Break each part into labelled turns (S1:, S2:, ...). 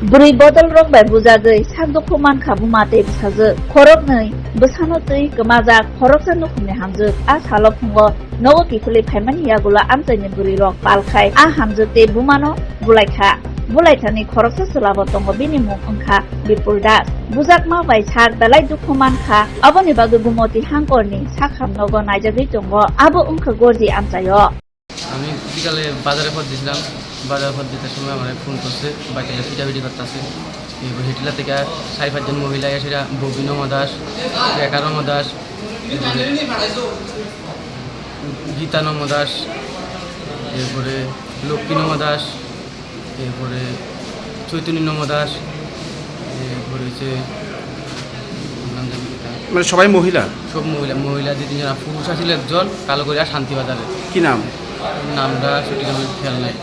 S1: Buri bodol rok bai bujagoi sakdokko manka bumate bisajo khorok nei bwsano tui kemajak khoroksa nukhumni hamjuk a salo phungo nogo kifuli phaimani yagula amchaini buri rok palkhai a hamjuk te bumano bulaikha bulaithani khoroksa sulabo tongo bini mung wngkha Bipul Das bujakma bai sak dalai dukhu mankha aboni bagui bumoti hangkorni sakham nogo naijagui tongo abo wngkha gorji amchayo
S2: আমি বিকালে বাজারে পর দিয়েছিলাম বাজারে পর দিতে সময় আমার ফোন করছে বাড়িতে পিটাপিটি করতেছে হেটিলা থেকে 4-5 জন মহিলা এসে ববিনম দাস একারম দাস গীতানম দাস এরপরে লক্ষ্মীনম দাস এরপরে চৈতন্যনম দাস এরপরে হচ্ছে নাম জানি
S3: মানে সবাই মহিলা?
S2: সব মহিলা 2-3 জন পুরুষ আছিল একজন কালো করে শান্তিবাজারে।
S3: কি নাম?
S2: নামটা সঠিক আমার খেয়াল নাই।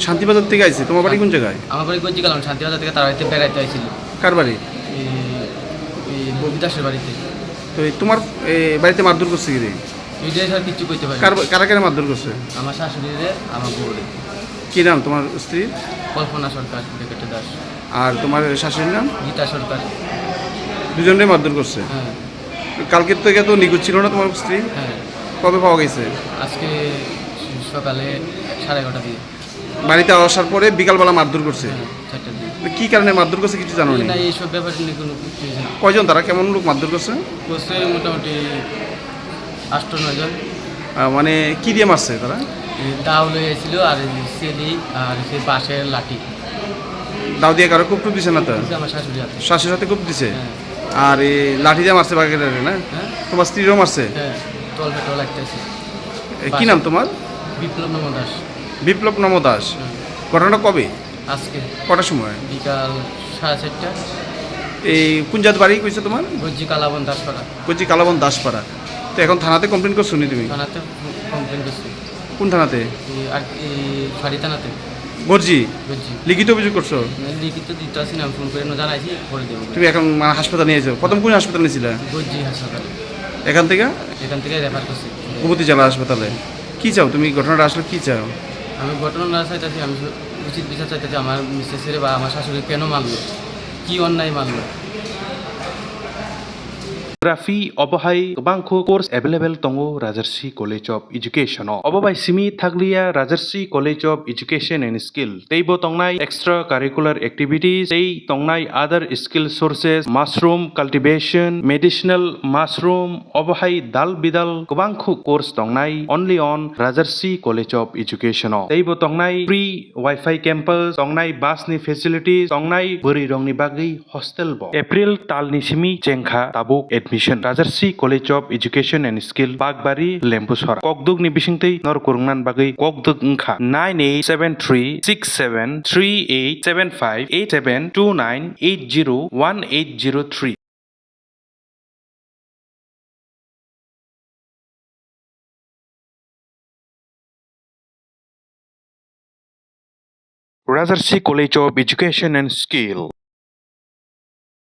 S3: শান্তিবাজার থেকে আইছে? তোমার বাড়ি কোন জায়গায়?
S2: আমার বাড়ি গঞ্জি কালাম শান্তিবাজার থেকে তার বাড়িতে বেড়াইতে আইছিল।
S3: কার বাড়ি?
S2: এই ববিদাসের বাড়িতে।
S3: তো তোমার বাড়িতে মারধর করছে কি রে?
S2: এইটাই স্যার কিছু কইতে পারি।
S3: কারা কারা মারধর করছে?
S2: আমার শাশুড়িরে আমার বউরে।
S3: কি নাম তোমার স্ত্রী?
S2: কল্পনা সরকার বেকেটে দাস।
S3: আর তোমার শাশুড়ির নাম?
S2: গীতা সরকার।
S3: দুজনে মারধর করছে?
S2: হ্যাঁ।
S3: কালকে থেকে তো নিখোঁজ ছিল না তোমার স্ত্রী?
S2: হ্যাঁ।
S3: কবে পাওয়া গেছে?
S2: আজকে সকালে 11:30 দিয়ে।
S3: বাড়িতে আসার পরে বিকালবেলা মারধর করছে?
S2: হ্যাঁ, 4টার দিকে।
S3: কি কারণে মারধর করছে কিছু জানো
S2: না
S3: না?
S2: এইসব ব্যাপারে নিয়ে কোনো কিছু না।
S3: কয়জন তারা, কেমন লোক মারধর করছে?
S2: করছে মোটামুটি 8-9 জন।
S3: মানে কি দিয়ে মারছে তারা?
S2: দাও লইয়াছিল আর সেলি আর সে বাঁশের লাঠি।
S3: দাও দিয়ে কারো খুব দিছে না তো?
S2: আমার শাশুড়ি হাতে।
S3: শাশুড়ির হাতে খুব দিছে?
S2: হ্যাঁ।
S3: আর এই লাঠি দিয়ে মারছে বাগের না?
S2: হ্যাঁ।
S3: তোমার স্ত্রীরও মারছে?
S2: হ্যাঁ, টল পেট্রোল লাগতেছে।
S3: কি নাম তোমার?
S2: বিপ্লব নম দাস।
S3: বিপ্লব নম দাস। ঘটনাটা কবে?
S2: আজকে
S3: কটার সময়?
S2: বিকাল 4:30।
S3: এই কোন জাত বাড়ি কইছে তোমার?
S2: গজ্জি কালাবন দাসপাড়া।
S3: কইছি কালাবন দাসপাড়া। তো এখন থানাতে কমপ্লেন করছো নি তুমি?
S2: থানাতে কমপ্লেন করছি।
S3: কোন থানাতে?
S2: আর ফাড়ি থানাতে।
S3: গর্জি?
S2: গজ্জি।
S3: লিখিত অভিযোগ করছো?
S2: লিখিত দিতে আসি না, ফোন করে জানাইছি করে দেবো।
S3: তুমি এখন হাসপাতাল নিয়েছো? প্রথম কোন হাসপাতালে নিয়েছিলে?
S2: গজ্জি হাসপাতালে।
S3: এখান থেকে
S2: রেফার করছি
S3: গোমতী জেলা হাসপাতালে। কি চাও তুমি, ঘটনাটা আসলে কি চাও?
S2: আমি ঘটনা না চাইতেছি, আমি উচিত বিচার চাইতেছি। আমার মিসেসের বা আমার শাশুড়ি কেন মারলো, কি অন্যায় মারলো।
S4: Grafi obohai bangko course available tongo Rajarsi College of Education. Obobai simi thaglia Rajarsi College of Education and Skill. Teibo tongnai extra curricular activities. Tei tongnai other skill sources. Mushroom cultivation, medicinal mushroom. Obohai dal bidal bangko course tongnai only on Rajarsi College of Education. Teibo tongnai free Wi-Fi campus. Tongnai bus ni facilities. Tongnai buri rongni bagi hostel bo. April tal ni simi jengkha tabuk admission. Rajarsi College of Education and Skill Bagbari Lempusora Kokdug ni bisingtei nor kurungnan bagai kokdug ngkha 987367388729801803. Rajarsi College of Education and Skill